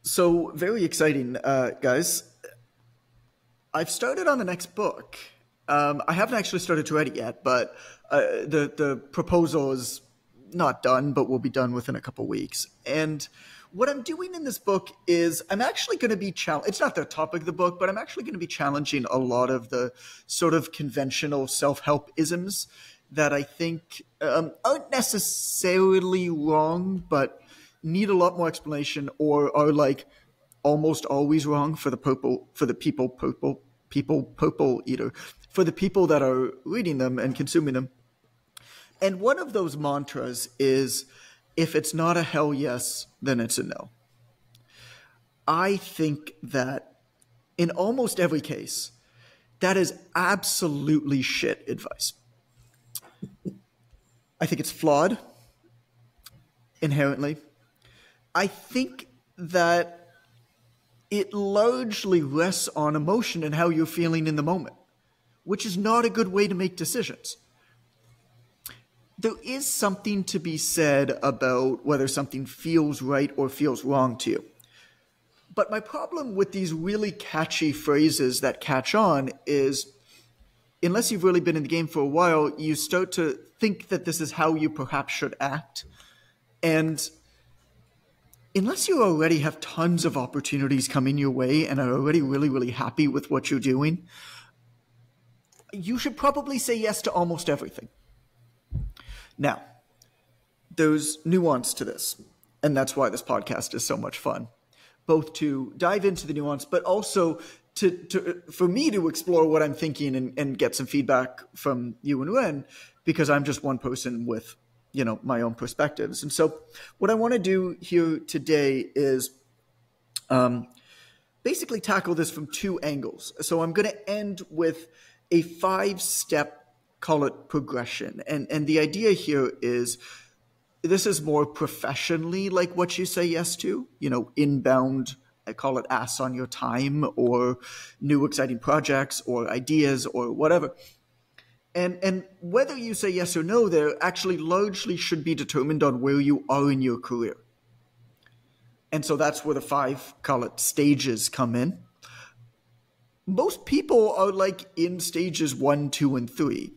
So very exciting, guys. I've started on the next book. I haven't actually started to write it yet, but the proposal is not done, but will be done within a couple weeks. And what I'm doing in this book is I'm actually going to be It's not the topic of the book, but I'm actually going to be challenging a lot of the sort of conventional self-help isms that I think aren't necessarily wrong, but need a lot more explanation or are like almost always wrong for the purple eater, for the people that are reading them and consuming them. And one of those mantras is, if it's not a hell yes, then it's a no. I think that in almost every case, that is absolutely shit advice. I think it's flawed inherently. I think that it largely rests on emotion and how you're feeling in the moment, which is not a good way to make decisions. There is something to be said about whether something feels right or feels wrong to you. But my problem with these really catchy phrases that catch on is, unless you've really been in the game for a while, you start to think that this is how you perhaps should act. And unless you already have tons of opportunities coming your way and are already really, really happy with what you're doing, you should probably say yes to almost everything. Now, there's nuance to this, and that's why this podcast is so much fun, both to dive into the nuance, but also for me to explore what I'm thinking and get some feedback from you and Ren, because I'm just one person with my own perspectives. And so what I want to do here today is basically tackle this from two angles. So I'm going to end with a 5-step, call it progression. And the idea here is this is more professionally like what you say yes to, inbound, I call it ask on your time, or new exciting projects or ideas or whatever. And whether you say yes or no there actually largely should be determined on where you are in your career. And so that's where the 5, call it stages, come in. Most people are like in stages 1, 2, and 3.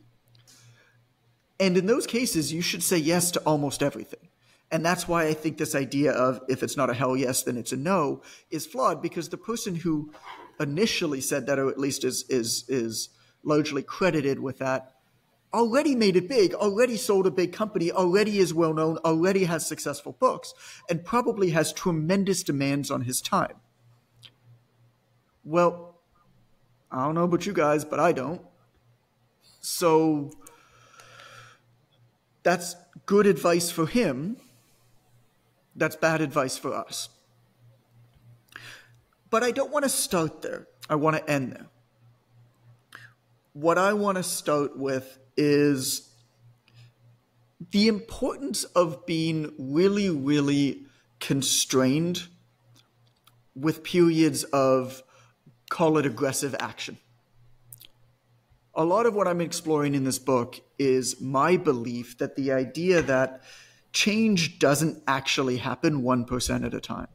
And in those cases, you should say yes to almost everything. And that's why I think this idea of if it's not a hell yes, then it's a no is flawed, because the person who initially said that, or at least is largely credited with that, already made it big, already sold a big company, already is well known, already has successful books, and probably has tremendous demands on his time. Well, I don't know about you guys, but I don't. So that's good advice for him. That's bad advice for us. But I don't want to start there. I want to end there. What I want to start with is the importance of being really, really constrained with periods of, call it, aggressive action. A lot of what I'm exploring in this book is my belief that the idea that change doesn't actually happen 1% at a time.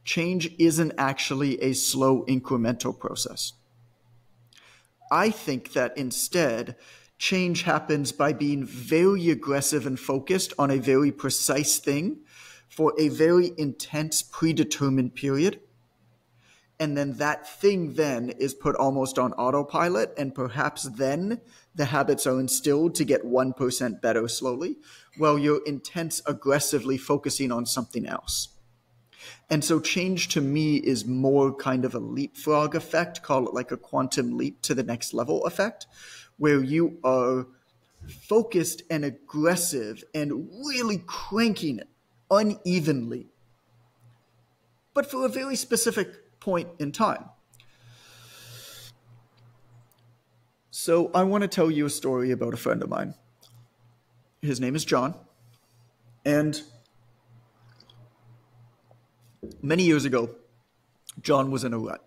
Change isn't actually a slow incremental process. I think that instead, change happens by being very aggressive and focused on a very precise thing for a very intense, predetermined period. And then that thing then is put almost on autopilot, and perhaps then the habits are instilled to get 1% better slowly, while you're intense, aggressively focusing on something else. And so change to me is more kind of a leapfrog effect, call it like a quantum leap to the next level effect, where you are focused and aggressive and really cranking it unevenly, but for a very specific point in time. So I want to tell you a story about a friend of mine. His name is John. And many years ago, John was in a rut.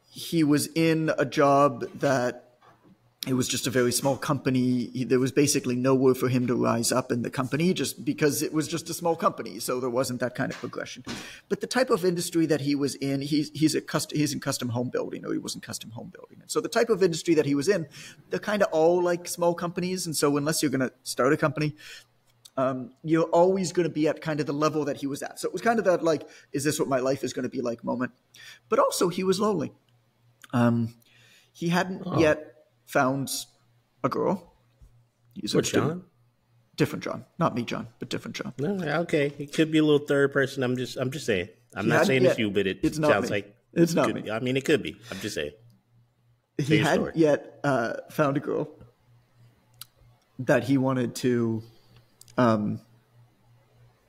He was in a job that It was just a very small company. There was basically nowhere for him to rise up in the company just because it was just a small company. So there wasn't that kind of progression. But the type of industry that he was in, he's in custom home building, or he was in custom home building. And so the type of industry that he was in, they're kind of all like small companies. And so unless you're going to start a company, you're always going to be at kind of the level that he was at. So it was kind of that like, is this what my life is going to be like moment? But also he was lonely. He hadn't yet found a girl. What, John? Different John. Not me, John, but different John. No, okay. It could be a little third person. I'm just saying. I'm not saying it's you, but it sounds like it's not me. I mean, it could be. I'm just saying. He hadn't yet found a girl that he wanted to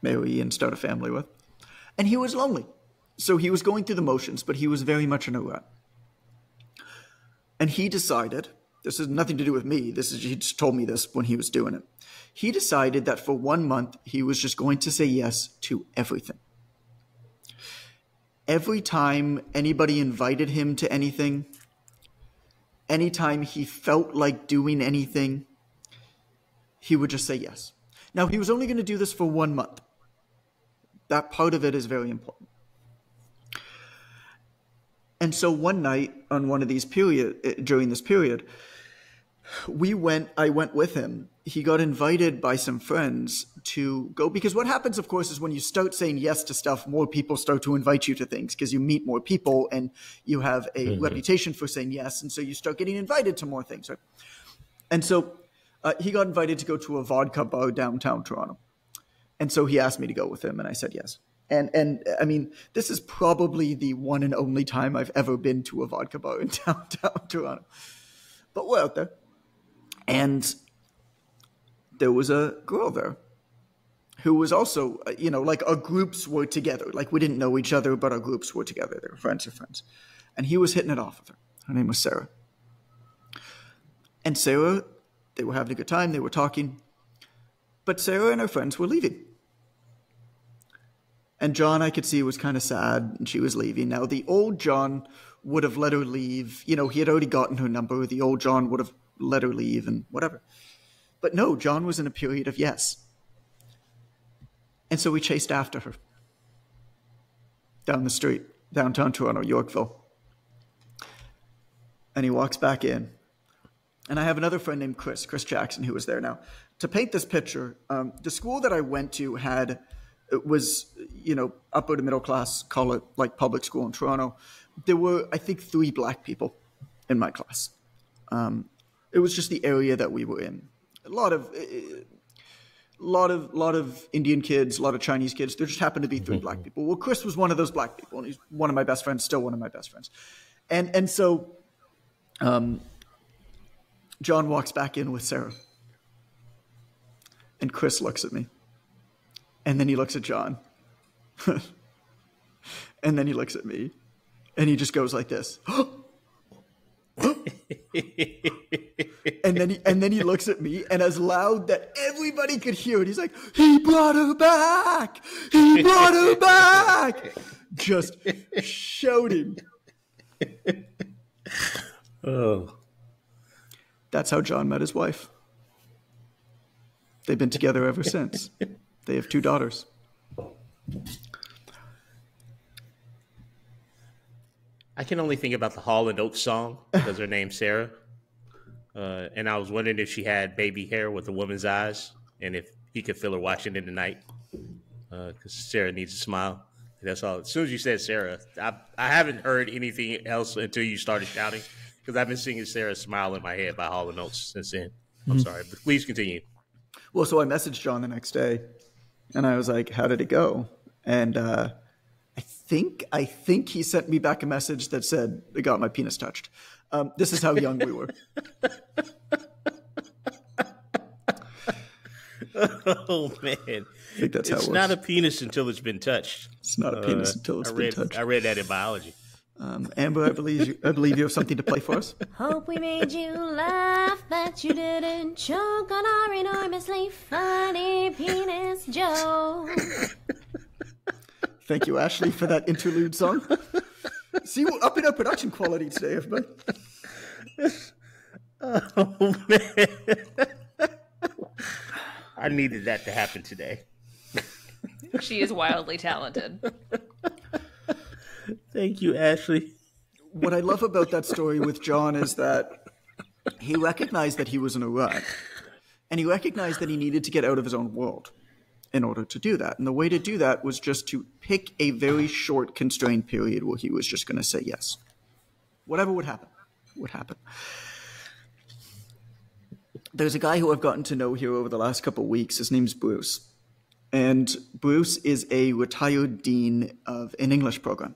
marry and start a family with. And he was lonely. So he was going through the motions, but he was very much in a rut. And he decided, this has nothing to do with me, he just told me this when he was doing it. He decided that for 1 month, he was just going to say yes to everything. Every time anybody invited him to anything, anytime he felt like doing anything, he would just say yes. Now, he was only going to do this for 1 month. That part of it is very important. And so one night on one of these during this period, I went with him. He got invited by some friends to go, because what happens, of course, is when you start saying yes to stuff, more people start to invite you to things because you meet more people and you have a reputation for saying yes. And so you start getting invited to more things, right? And so he got invited to go to a vodka bar downtown Toronto. And so he asked me to go with him, and I said yes. And I mean, this is probably the one and only time I've ever been to a vodka bar in downtown Toronto. But we're out there. And there was a girl there who was also, like our groups were together. Like we didn't know each other, but our groups were together. They were friends of friends. And he was hitting it off with her. Her name was Sarah. And Sarah, they were having a good time. They were talking. But Sarah and her friends were leaving. And John, I could see, was kind of sad, and she was leaving. Now, the old John would have let her leave. He had already gotten her number. The old John would have let her leave and whatever. But no, John was in a period of yes. And so we chased after her down the street, downtown Toronto, Yorkville. And he walks back in. And I have another friend named Chris Jackson, who was there. Now, to paint this picture, the school that I went to was, upper to middle class, call it like public school in Toronto. There were, I think, 3 black people in my class. It was just the area that we were in. A lot of Indian kids, a lot of Chinese kids. There just happened to be 3 black people. Well, Chris was one of those black people, and he's one of my best friends, still one of my best friends. And so John walks back in with Sarah. And Chris looks at me. And then he looks at John. And then he looks at me. And he just goes like this. and then he looks at me, and as loud that everybody could hear it, he's like, he brought her back! He brought her back! Just shouting. Oh. That's how John met his wife. They've been together ever since. They have 2 daughters. I can only think about the Hall & Oates song because her name's Sarah. And I was wondering if she had baby hair with a woman's eyes and if he could feel her watching in the night. Because Sarah needs a smile. That's all. As soon as you said Sarah, I haven't heard anything else until you started shouting because I've been singing Sarah's Smile in my head by Hall & Oates since then. I'm sorry, but please continue. Well, so I messaged John the next day. And I was like, how did it go? And I think he sent me back a message that said, I got my penis touched. This is how young we were. Oh, man. I think that's how it works. It's not a penis until it's been touched. It's not a penis until it's been touched. I read that in biology. Amber, I believe you have something to play for us. Hope we made you laugh, but you didn't choke on our enormously funny penis joke. Thank you, Ashley, for that interlude song. See, we're upping our production quality today, everybody. Oh man, I needed that to happen today. She is wildly talented. Thank you, Ashley. What I love about that story with John is that he recognized that he was in a rut, and he recognized that he needed to get out of his own world in order to do that. And the way to do that was just to pick a very short, constrained period where he was just going to say yes. Whatever would happen, would happen. There's a guy who I've gotten to know here over the last couple of weeks. His name's Bruce. And Bruce is a retired dean of an English program.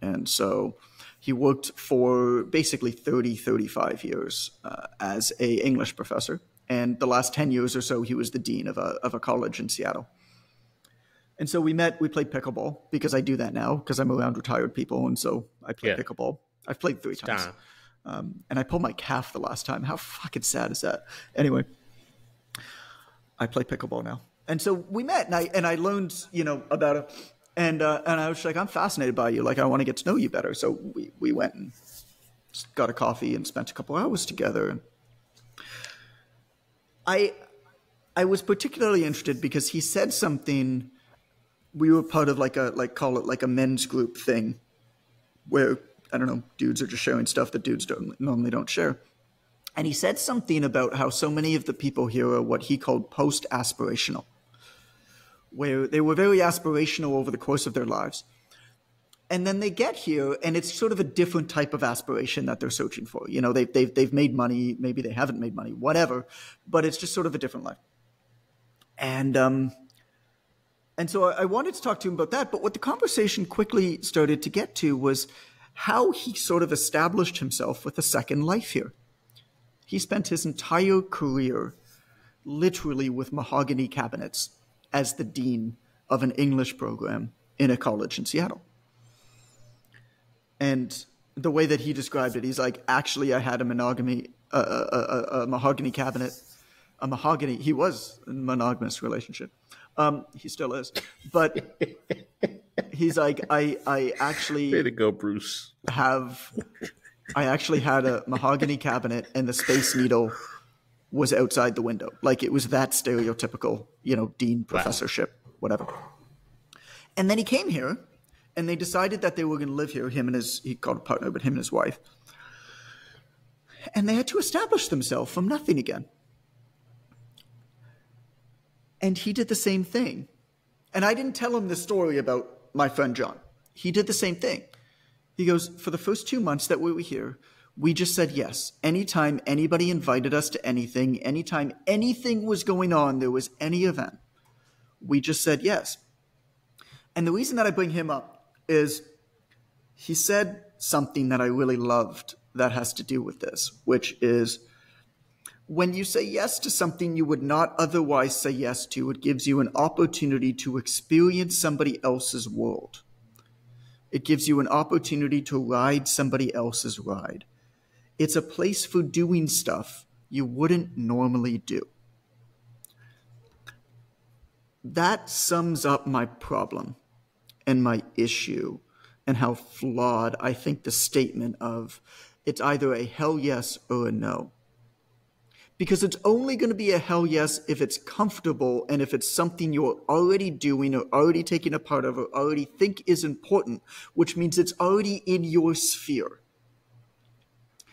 And so he worked for basically 30, 35 years as an English professor. And the last 10 years or so, he was the dean of a college in Seattle. And so we met, we played pickleball, because I do that now, because I'm around retired people. And so I play pickleball. I've played 3 times. And I pulled my calf the last time. How fucking sad is that? Anyway, I play pickleball now. And so we met, and I learned, about it. And I was like, I'm fascinated by you. Like, I want to get to know you better. So we went and got a coffee and spent a couple hours together. And I was particularly interested because he said something. We were part of call it a men's group thing, where, I don't know, dudes are just sharing stuff that dudes normally don't share. And he said something about how so many of the people here are what he called post-aspirational, where they were very aspirational over the course of their lives. And then they get here, and it's sort of a different type of aspiration that they're searching for. They've made money, maybe they haven't made money, whatever, but it's just sort of a different life. And so I wanted to talk to him about that, but what the conversation quickly started to get to was how he sort of established himself with a second life here. He spent his entire career literally with mahogany cabinets as the dean of an English program in a college in Seattle. And the way that he described it, he's like, actually, I had a mahogany cabinet, he was in a monogamous relationship. He still is. But he's like, I actually... Way to go, Bruce. I actually had a mahogany cabinet, and the Space Needle was outside the window. Like, it was that stereotypical, dean professorship, whatever. And then he came here, and they decided that they were going to live here, he called a partner, but him and his wife. And they had to establish themselves from nothing again. And he did the same thing. And I didn't tell him the story about my friend John. He did the same thing. He goes, for the first 2 months that we were here, we just said yes. Anytime anybody invited us to anything, anytime anything was going on, there was any event, we just said yes. And the reason that I bring him up is he said something that I really loved that has to do with this, which is, when you say yes to something you would not otherwise say yes to, it gives you an opportunity to experience somebody else's world. It gives you an opportunity to ride somebody else's ride. It's a place for doing stuff you wouldn't normally do. That sums up my problem and my issue and how flawed I think the statement of it's either a hell yes or a no. Because it's only going to be a hell yes if it's comfortable and if it's something you're already doing or already taking a part of or already think is important, which means it's already in your sphere.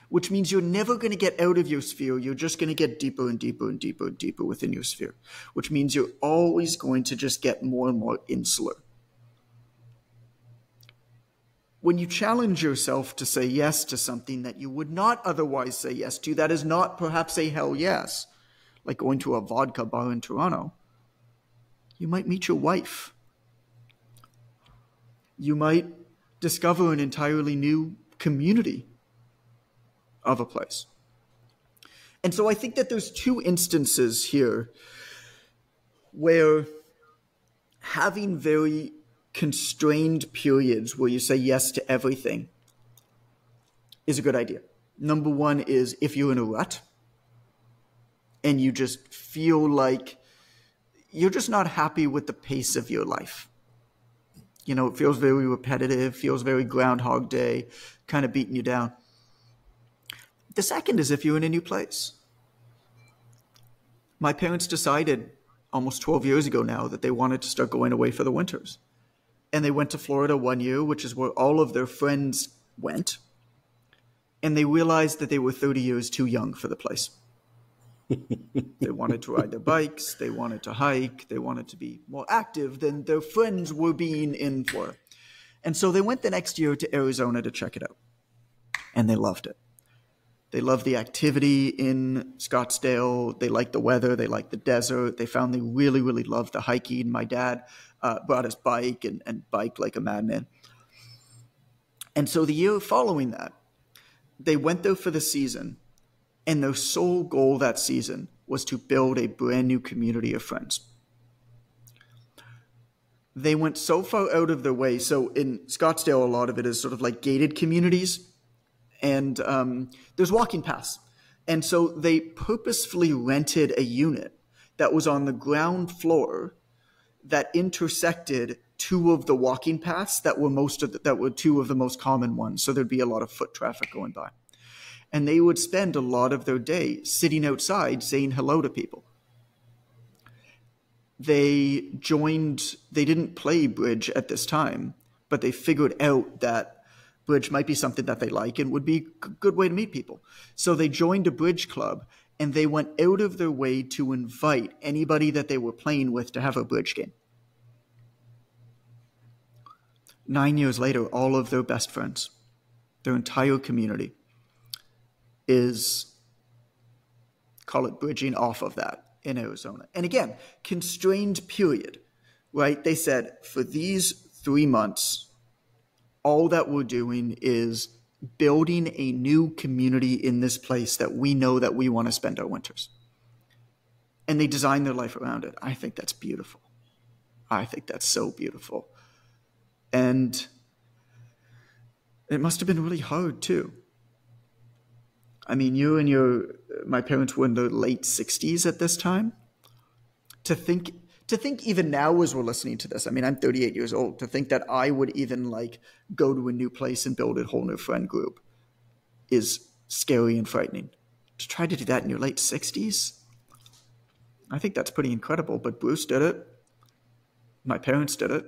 Which means you're never going to get out of your sphere. You're just going to get deeper and deeper and deeper and deeper within your sphere. Which means you're always going to just get more and more insular. When you challenge yourself to say yes to something that you would not otherwise say yes to, that is not perhaps a hell yes, like going to a vodka bar in Toronto, you might meet your wife. You might discover an entirely new community of a place. And so I think that there's 2 instances here where having very constrained periods where you say yes to everything is a good idea. Number 1 is if you're in a rut and you just feel like you're just not happy with the pace of your life. It feels very repetitive, feels very Groundhog Day, kind of beating you down. The second is if you're in a new place. My parents decided almost 12 years ago now that they wanted to start going away for the winters. And they went to Florida one year, which is where all of their friends went. And they realized that they were 30 years too young for the place. They wanted to ride their bikes. They wanted to hike. They wanted to be more active than their friends were being in Florida. And so they went the next year to Arizona to check it out. And they loved it. They loved the activity in Scottsdale. They liked the weather. They liked the desert. They found they really, really loved the hiking. My dad brought his bike and biked like a madman. And so the year following that, they went there for the season. And their sole goal that season was to build a brand new community of friends. They went so far out of their way. So in Scottsdale, a lot of it is sort of like gated communities. And there's walking paths. And so they purposefully rented a unit that was on the ground floor that intersected two of the walking paths that were two of the most common ones. So there'd be a lot of foot traffic going by. And they would spend a lot of their day sitting outside saying hello to people. They didn't play bridge at this time, but they figured out that bridge might be something that they like and would be a good way to meet people. So they joined a bridge club, and they went out of their way to invite anybody that they were playing with to have a bridge game. 9 years later, all of their best friends, their entire community, is, call it bridging off of that in Arizona. And again, constrained period, right? They said for these 3 months, all that we're doing is building a new community in this place that we know that we want to spend our winters. And they designed their life around it. I think that's beautiful. I think that's so beautiful. And it must have been really hard too. I mean, my parents were in their late 60s at this time. To think even now as we're listening to this, I mean, I'm 38 years old, to think that I would even go to a new place and build a whole new friend group is scary and frightening. To try to do that in your late 60s, I think that's pretty incredible. But Bruce did it. My parents did it.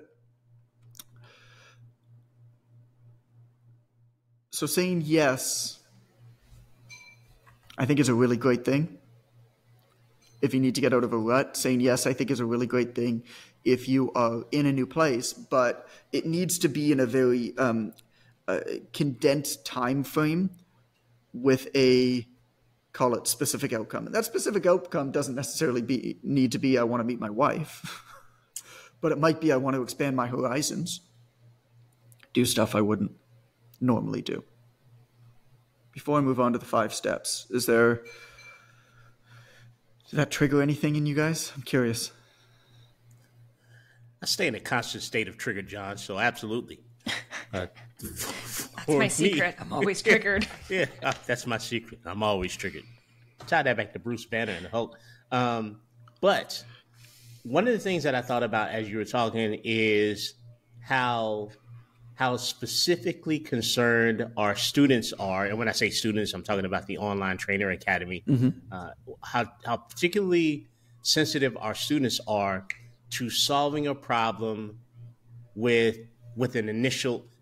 So saying yes, I think is a really great thing. If you need to get out of a rut, saying yes, I think is a really great thing if you are in a new place, but it needs to be in a very condensed time frame with a, call it, specific outcome. And that specific outcome doesn't necessarily need to be I want to meet my wife, but it might be I want to expand my horizons, do stuff I wouldn't normally do. Before I move on to the 5 steps, did that trigger anything in you guys? I'm curious. I stay in a constant state of trigger, John, so absolutely. That's my secret. I'm always triggered. Yeah, that's my secret. I'm always triggered. Tie that back to Bruce Banner and the Hulk. But one of the things that I thought about as you were talking is how specifically concerned our students are. And when I say students, I'm talking about the Online Trainer Academy. Mm-hmm. How particularly sensitive our students are to solving a problem with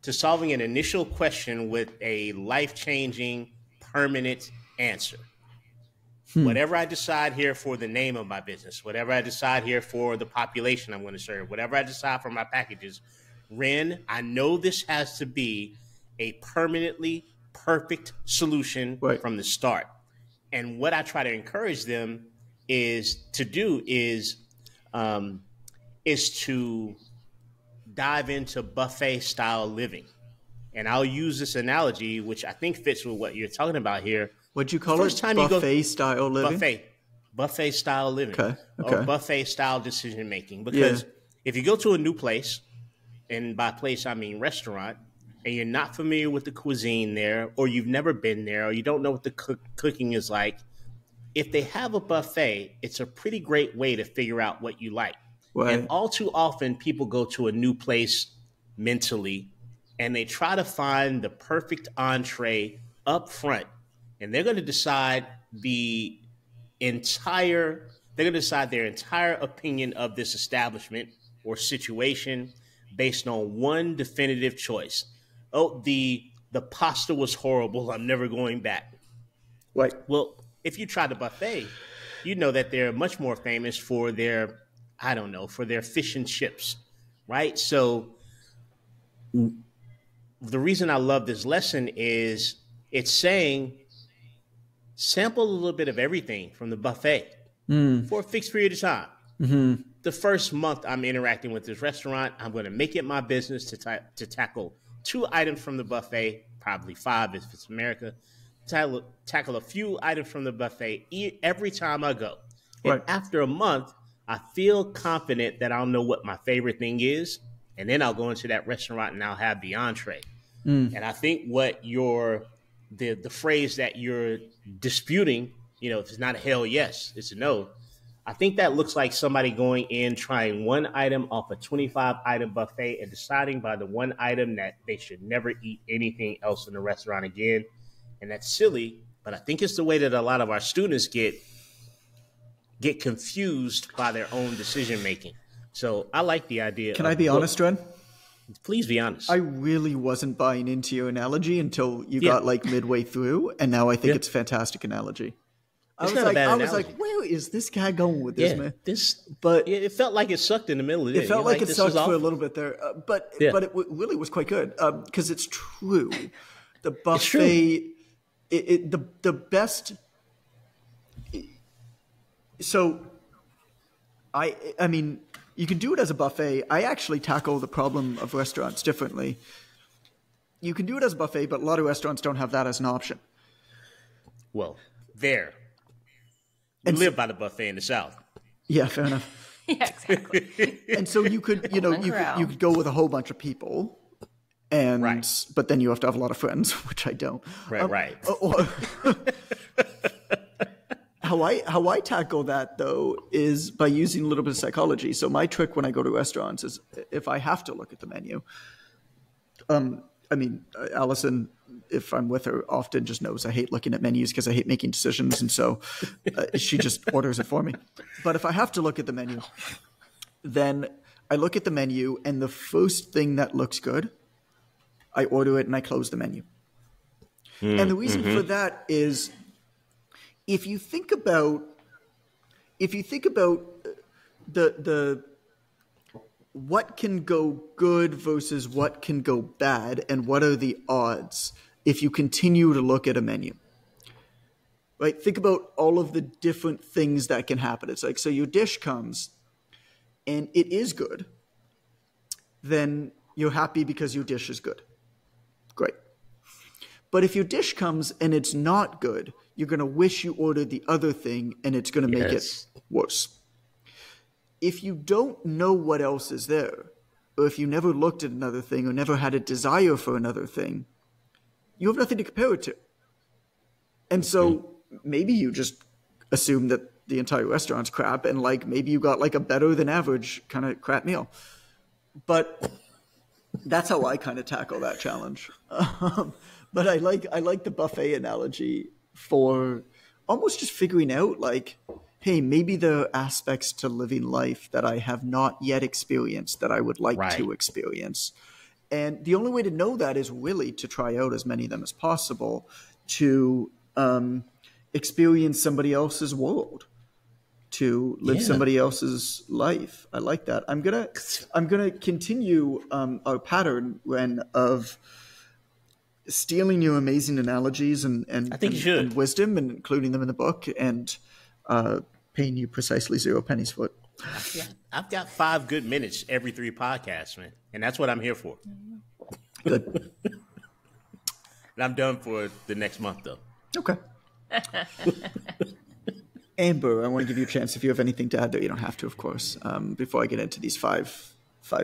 solving an initial question with a life-changing, permanent answer. Whatever I decide here for the name of my business, whatever I decide here for the population I'm going to serve, whatever I decide for my packages, Ren, I know this has to be a permanently perfect solution from the start. And what I try to encourage them is to dive into buffet style living. And I'll use this analogy, which I think fits with what you're talking about here. What'd you call it? Buffet style living? Buffet style living. Okay. Or buffet style decision making. Because if you go to a new place, and by place I mean restaurant, and you're not familiar with the cuisine there, or you've never been there, or you don't know what the cooking is like, if they have a buffet, it's a pretty great way to figure out what you like. Right. And all too often, people go to a new place mentally, and they try to find the perfect entree up front and they're going to decide their entire opinion of this establishment or situation based on one definitive choice. Oh, the pasta was horrible. I'm never going back. Right. Well, if you try the buffet, you know that they're much more famous for their fish and chips, right? So the reason I love this lesson is it's saying sample a little bit of everything from the buffet for a fixed period of time. Mm-hmm. The first month I'm interacting with this restaurant, I'm going to make it my business to tackle 2 items from the buffet, probably 5 if it's America, tackle a few items from the buffet every time I go. And Right. after a month, I feel confident that I'll know what my favorite thing is, and then I'll go into that restaurant and I'll have the entree. And I think what the phrase that you're disputing, if it's not a hell yes, it's a no. I think that looks like somebody going in, trying one item off a 25-item buffet and deciding by the one item that they should never eat anything else in the restaurant again. And that's silly, but I think it's the way that a lot of our students get confused by their own decision-making. So I like the idea. Can I be honest, Ren? Please be honest. I really wasn't buying into your analogy until you got like midway through, and now I think it's a fantastic analogy. I was like, where is this guy going with this, man? But it felt like it sucked in the middle of it. It felt like it sucked for a little bit there, but it really was quite good because it's true. The buffet, the best. So, I mean, you can do it as a buffet. I actually tackle the problem of restaurants differently. You can do it as a buffet, but a lot of restaurants don't have that as an option. Well, we live by the buffet in the South. Yeah, fair enough. Yeah, exactly. And so you could, you could go with a whole bunch of people, and but then you have to have a lot of friends, which I don't. Right. How I tackle that though is by using a little bit of psychology. So my trick when I go to restaurants is if I have to look at the menu. Allison, if I'm with her, often just knows I hate looking at menus because I hate making decisions, and so she just orders it for me. But if I have to look at the menu, then I look at the menu, and the first thing that looks good, I order it and I close the menu. And the reason for that is, if you think about the what can go good versus what can go bad, and what are the odds if you continue to look at a menu, right? Think about all of the different things that can happen. It's like, so your dish comes and it is good, then you're happy because your dish is good. Great. But if your dish comes and it's not good, you're going to wish you ordered the other thing, and it's going to make it worse. If you don't know what else is there, or if you never looked at another thing or never had a desire for another thing, you have nothing to compare it to. And so maybe you just assume that the entire restaurant's crap, and like maybe you got like a better than average kind of crap meal. But that's how I kind of tackle that challenge. But I like the buffet analogy for almost just figuring out like, hey, maybe there are aspects to living life that I have not yet experienced that I would like to experience. And the only way to know that is really to try out as many of them as possible, to experience somebody else's world, to live somebody else's life. I like that. I'm gonna continue our pattern, Ren, of stealing your amazing analogies and wisdom and including them in the book, and paying you precisely 0 pennies for it. I've got 5 good minutes every 3 podcasts, man, and that's what I'm here for. Good. And I'm done for the next month, though. Okay. Amber, I want to give you a chance if you have anything to add there. You don't have to, of course, before I get into these five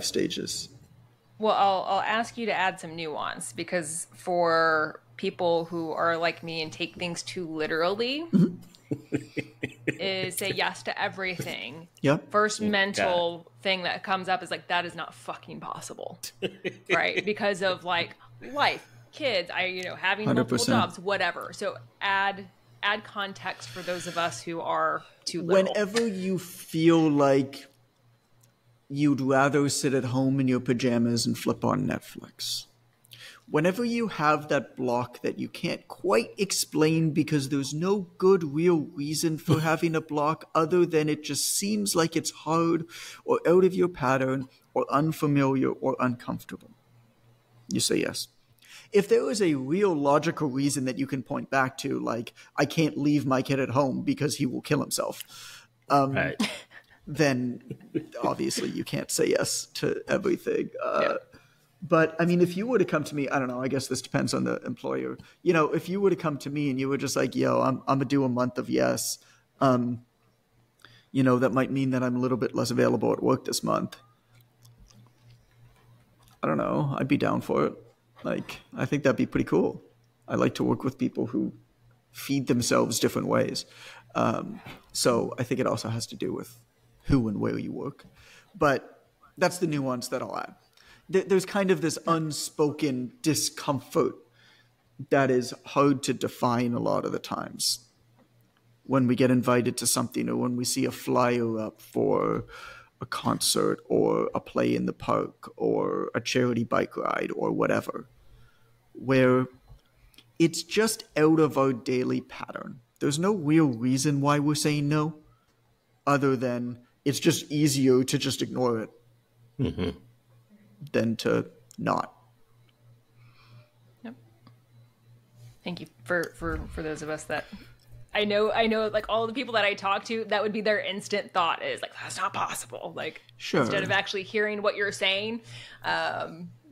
stages. Well, I'll ask you to add some nuance, because for people who are like me and take things too literally, is say yes to everything. Yeah. First mental thing that comes up is like, that is not fucking possible. Right? Because of like life, kids, having multiple 100%. jobs, whatever. So add context for those of us who are too little. Whenever you feel like you'd rather sit at home in your pajamas and flip on Netflix, whenever you have that block that you can't quite explain because there's no good real reason for having a block other than it just seems like it's hard or out of your pattern or unfamiliar or uncomfortable, you say yes. If there is a real logical reason that you can point back to, like, I can't leave my kid at home because he will kill himself, Right. then obviously you can't say yes to everything. But I mean, if you were to come to me, I don't know, I guess this depends on the employer. If you were to come to me and you were just like, yo, I'm going to do a month of yes, that might mean that I'm a little bit less available at work this month. I don't know. I'd be down for it. Like, I think that'd be pretty cool. I like to work with people who feed themselves different ways. So I think it also has to do with who and where you work. But that's the nuance that I'll add. There's kind of this unspoken discomfort that is hard to define a lot of the times when we get invited to something or when we see a flyer up for a concert or a play in the park or a charity bike ride or whatever, where it's just out of our daily pattern. There's no real reason why we're saying no other than it's just easier to just ignore it than to not. Yep. Thank you for those of us that I know, like all the people that I talk to, that would be their instant thought is like, that's not possible. Like, Sure. Instead of actually hearing what you're saying.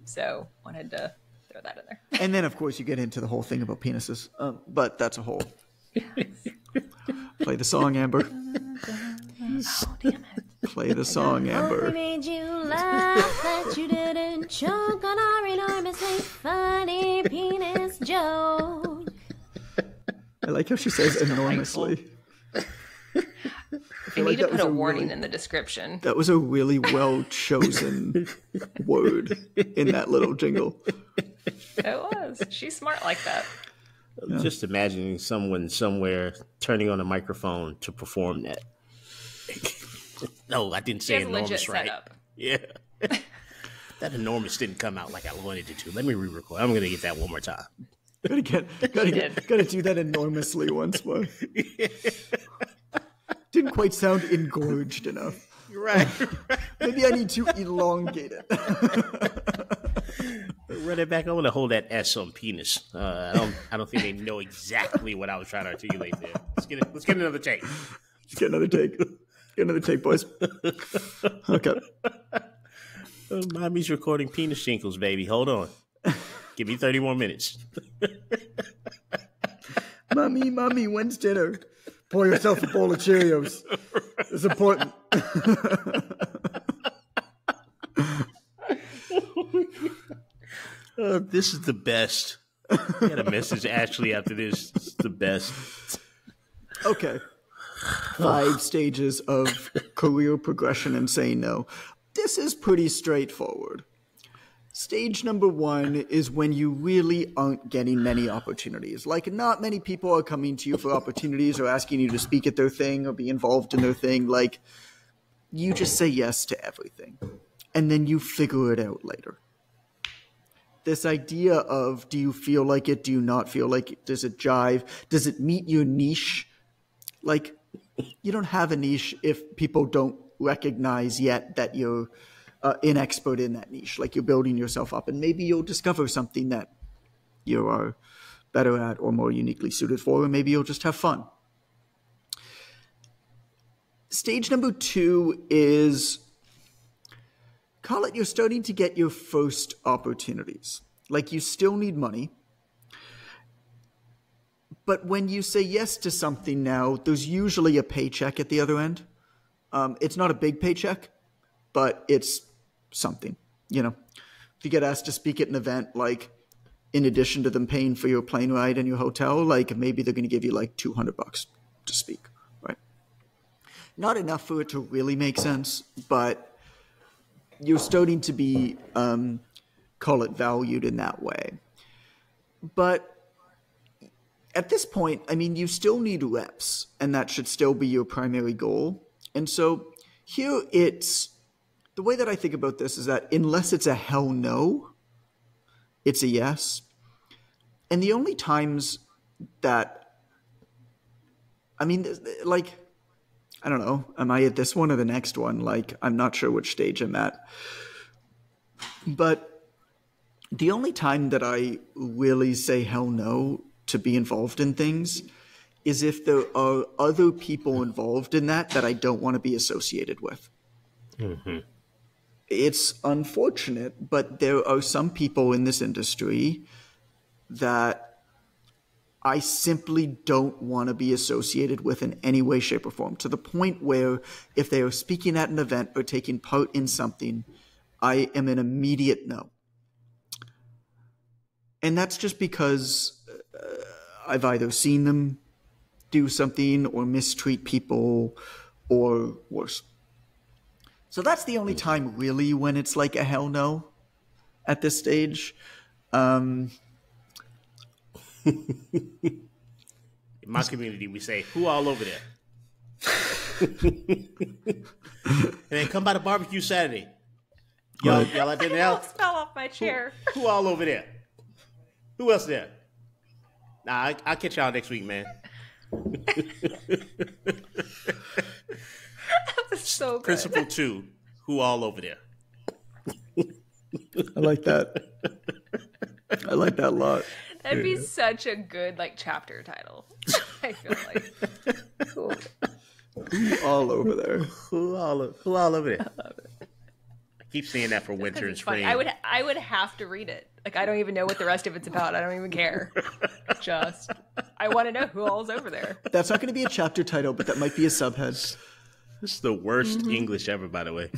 So wanted to throw that in there. And then, of course, you get into the whole thing about penises. But that's a whole... Play the song, Amber. Oh, damn it. Play the song, We Amber. made you laugh that you didn't choke on our enormously funny penis joke. I like how she says enormously. I need to that put was a a warning really- in the description. That was a really well-chosen word in that little jingle. It was. She's smart like that. Just imagining someone somewhere turning on a microphone to perform that. No, I didn't She say has a legit enormous right. setup. Yeah. That enormous didn't come out like I wanted it to. Let me re-record. I'm going to get that one more time. Gotta do that enormously once more. Didn't quite sound engorged enough. Right. Maybe I need to elongate it. Run it back. I want to hold that S on penis. I don't think they know exactly what I was trying to articulate there. Let's get another take. Let's get another take. Get another take, boys. Okay. Mommy's recording penis jingles, baby. Hold on. Give me 30 more minutes. Mommy, when's dinner? Pour yourself a bowl of Cheerios. It's important. This is the best. I got a message Ashley after this. It's the best. Okay. 5 stages of career progression and saying no. This is pretty straightforward. Stage number 1 is when you really aren't getting many opportunities. Like, not many people are coming to you for opportunities or asking you to speak at their thing or be involved in their thing. Like, you just say yes to everything. And then you figure it out later. This idea of, do you feel like it? Do you not feel like it? Does it jive? Does it meet your niche? Like, you don't have a niche if people don't recognize yet that you're an expert in that niche. Like, you're building yourself up, and maybe you'll discover something that you are better at or more uniquely suited for, or maybe you'll just have fun. Stage number 2 is, call it, you're starting to get your first opportunities. Like, you still need money. But when you say yes to something now, there's usually a paycheck at the other end. It's not a big paycheck, but it's something, you know. If you get asked to speak at an event, like, in addition to them paying for your plane ride and your hotel, like, maybe they're going to give you like $200 to speak, right? Not enough for it to really make sense, but you're starting to be, call it, valued in that way. But at this point, I mean, you still need reps, and that should still be your primary goal. And so here it's the way that I think about this is that unless it's a hell no, it's a yes. And the only times that, I mean, like, I don't know, am I at this one or the next one? Like, I'm not sure which stage I'm at. But the only time that I really say hell no to be involved in things is if there are other people involved in that I don't want to be associated with. Mm-hmm. It's unfortunate, but there are some people in this industry that I simply don't want to be associated with in any way, shape, or form, to the point where if they are speaking at an event or taking part in something, I am an immediate no. And that's just because I've either seen them do something or mistreat people or worse. So that's the only time really when it's like a hell no at this stage. In my community, we say, who all over there? And then come by the barbecue Saturday. Y'all out there now? I almost fell off my chair. Who all over there? Who else there? Nah, I'll catch y'all next week, man. So good. Principle 2, who all over there? I like that. I like that a lot. That'd be such a good like chapter title. I feel like. Cool. Who all over there? Who all over there? I love it. I keep seeing that for winter and spring. I would have to read it. Like I don't even know what the rest of it's about. I don't even care. Just I want to know who all's over there. That's not going to be a chapter title, but that might be a subhead. This is the worst English ever, by the way.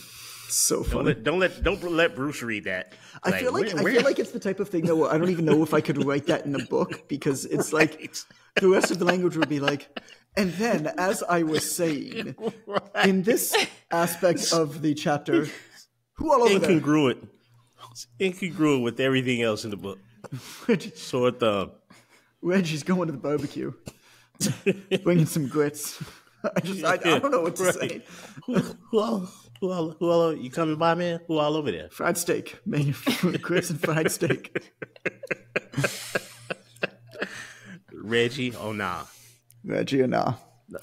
So funny. Don't let Bruce read that. I feel like it's the type of thing that I don't even know if I could write that in a book, because it's like the rest of the language would be like, and then as I was saying, in this aspect of the chapter, who all over there? Incongruent with everything else in the book. Sore thumb. Reggie's going to the barbecue, bringing some grits. I don't know what to say. Who all, you coming by, man? Who all over there? Fried steak. Grits and fried steak. Reggie, oh nah. Reggie or nah. Nah,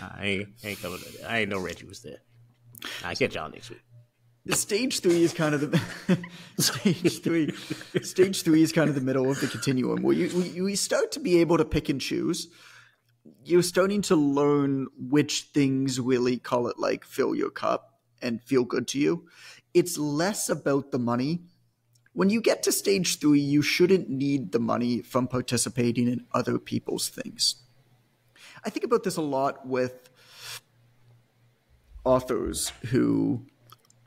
I ain't coming to that. I ain't know Reggie was there. I'll catch y'all next week. Stage 3 is kind of the Stage 3 is kind of the middle of the continuum where you start to be able to pick and choose. You're starting to learn which things really, call it like, fill your cup and feel good to you. It's less about the money. When you get to stage 3, you shouldn't need the money from participating in other people's things. I think about this a lot with authors who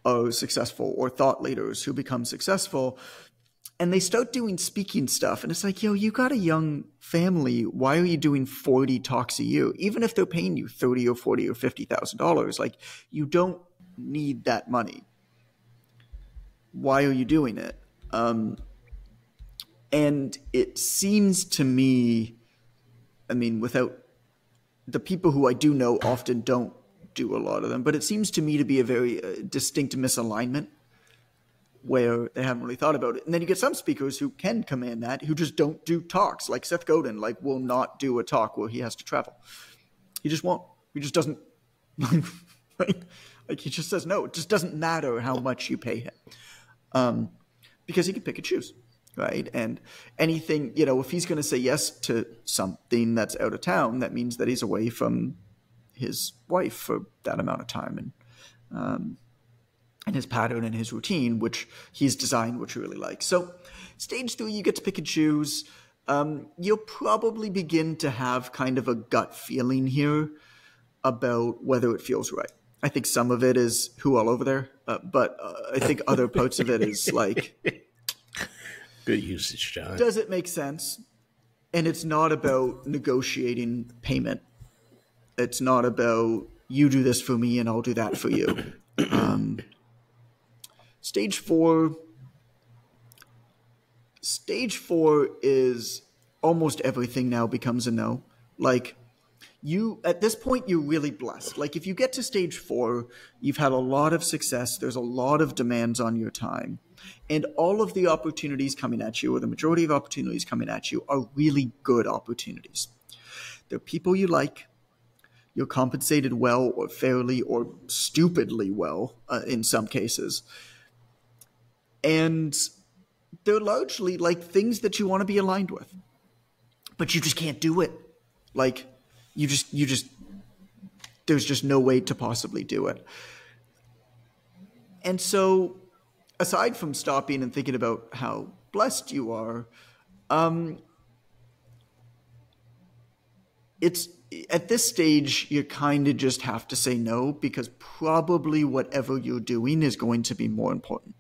are successful or thought leaders who become successful, and they start doing speaking stuff. And it's like, yo, you got a young family. Why are you doing 40 talks a year? Even if they're paying you $30 or $40 or $50,000, like, you don't need that money. Why are you doing it? And it seems to me, I mean, without the people who I do know often don't do a lot of them, but it seems to me to be a very distinct misalignment where they haven't really thought about it. And then you get some speakers who can command that, who just don't do talks, like Seth Godin, like, will not do a talk where he has to travel. He just won't. He just doesn't. Like, he just says no. It just doesn't matter how much you pay him, because he can pick and choose, right? And anything, if he's going to say yes to something that's out of town, that means that he's away from his wife for that amount of time, and his pattern and his routine, which he's designed, which he really likes. So stage 3, you get to pick and choose. You'll probably begin to have kind of a gut feeling here about whether it feels right. I think some of it is who all over there, but I think other parts of it is like, good usage, John. Does it make sense? And it's not about negotiating payment. It's not about you do this for me and I'll do that for you. Stage 4, Stage 4 is almost everything now becomes a no. Like, you, at this point, you're really blessed. Like, if you get to stage 4, you've had a lot of success, there's a lot of demands on your time, and all of the opportunities coming at you, or the majority of opportunities coming at you, are really good opportunities. They're people you like, you're compensated well or fairly or stupidly well in some cases, and they're largely like things that you want to be aligned with, but you just can't do it. Like, you just there's just no way to possibly do it. And so, aside from stopping and thinking about how blessed you are, it's at this stage you kind of just have to say no, because probably whatever you're doing is going to be more important.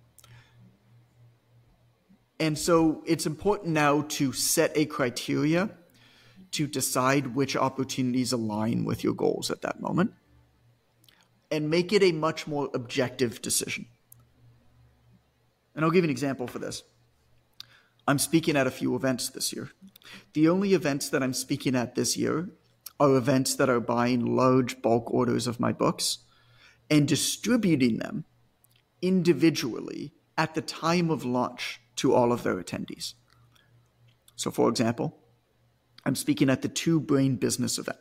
And so it's important now to set a criteria to decide which opportunities align with your goals at that moment, and make it a much more objective decision. And I'll give you an example for this. I'm speaking at a few events this year. The only events that I'm speaking at this year are events that are buying large bulk orders of my books and distributing them individually at the time of launch to all of their attendees. So, for example, I'm speaking at the Two Brain Business event,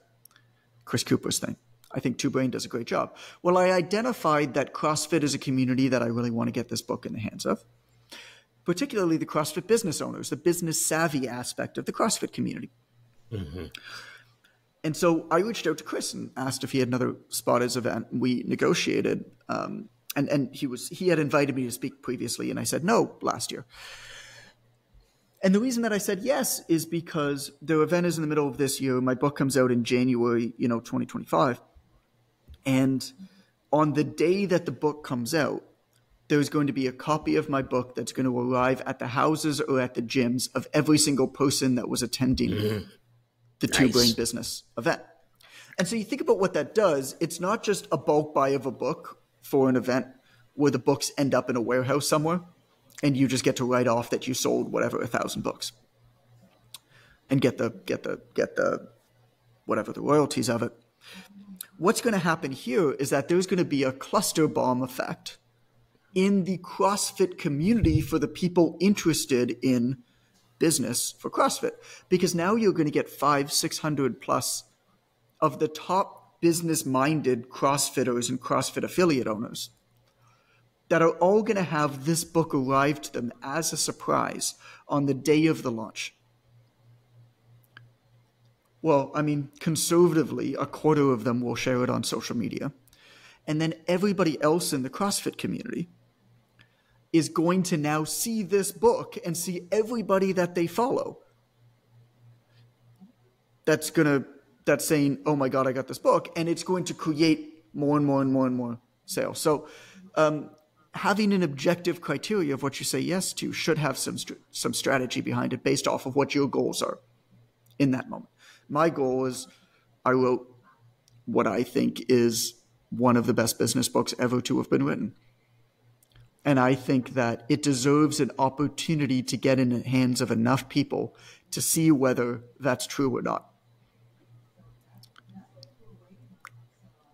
Chris Cooper's thing. I think Two Brain does a great job. Well, I identified that CrossFit is a community that I really want to get this book in the hands of, particularly the CrossFit business owners, the business savvy aspect of the CrossFit community. Mm-hmm. And so I reached out to Chris and asked if he had another spot at his event. We negotiated, and he had invited me to speak previously, and I said no last year. And the reason that I said yes is because the event is in the middle of this year. My book comes out in January, 2025. And on the day that the book comes out, there's going to be a copy of my book that's going to arrive at the houses or at the gyms of every single person that was attending the Two Brain Business event. And so you think about what that does. It's not just a bulk buy of a book for an event where the books end up in a warehouse somewhere, and you just get to write off that you sold whatever 1,000 books, and get the whatever the royalties of it. What's going to happen here is that there's going to be a cluster bomb effect in the CrossFit community for the people interested in business for CrossFit, because now you're going to get 500-600 plus of the top business-minded CrossFitters and CrossFit affiliate owners that are all going to have this book arrive to them as a surprise on the day of the launch. Well, I mean, conservatively, a quarter of them will share it on social media. And then everybody else in the CrossFit community is going to now see this book and see everybody that they follow that's saying, oh my God, I got this book. And it's going to create more and more and more and more sales. So, having an objective criteria of what you say yes to should have some strategy behind it based off of what your goals are in that moment. My goal is I wrote what I think is one of the best business books ever to have been written. And I think that it deserves an opportunity to get in the hands of enough people to see whether that's true or not.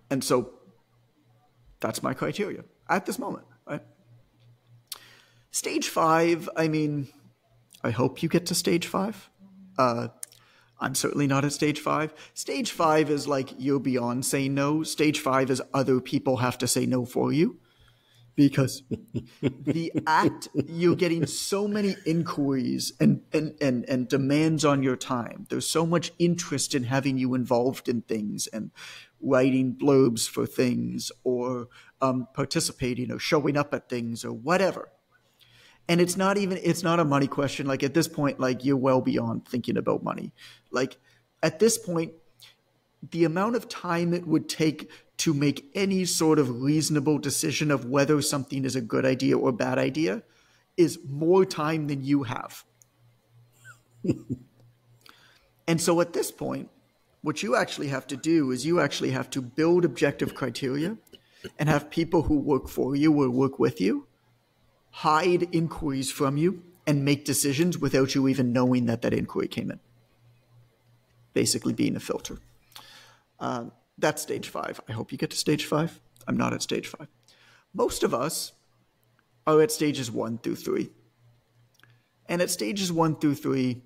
And so that's my criteria at this moment. Right? Stage 5, I mean, I hope you get to stage 5. I'm certainly not at stage 5. Stage 5 is like you're beyond saying no. Stage 5 is other people have to say no for you, because you're getting so many inquiries and demands on your time. There's so much interest in having you involved in things and writing blurbs for things, or participating or showing up at things or whatever. And it's not a money question. Like at this point, like you're well beyond thinking about money. Like at this point, the amount of time it would take to make any sort of reasonable decision of whether something is a good idea or bad idea is more time than you have. And so at this point, what you actually have to do is you actually have to build objective criteria and have people who work for you or work with you hide inquiries from you and make decisions without you even knowing that inquiry came in. Basically being a filter. That's stage 5. I hope you get to stage 5. I'm not at stage 5. Most of us are at stages 1 through 3. And at stages 1 through 3,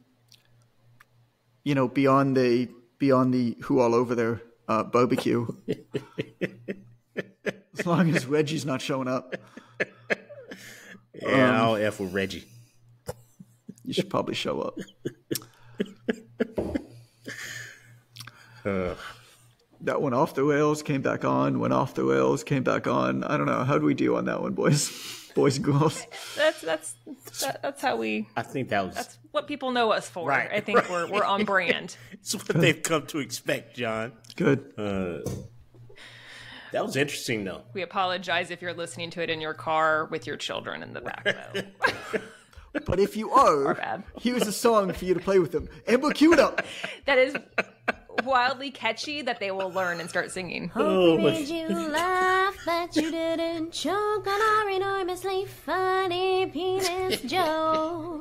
you know, beyond the who all over there barbecue, as long as Reggie's not showing up. Yeah, I'll F with Reggie. You should probably show up. That went off the rails, came back on, went off the rails, came back on. I don't know. How do we do on that one, boys? Boys and girls. That's how we. I think that's what people know us for. Right, I think we're on brand. It's what they've come to expect, John. Good. That was interesting, though. We apologize if you're listening to it in your car with your children in the back, though. But if you are, here's a song for you to play with them. Amber, cue it up. That is wildly catchy that they will learn and start singing. Hope we made you laugh that you didn't choke on our enormously funny penis joke.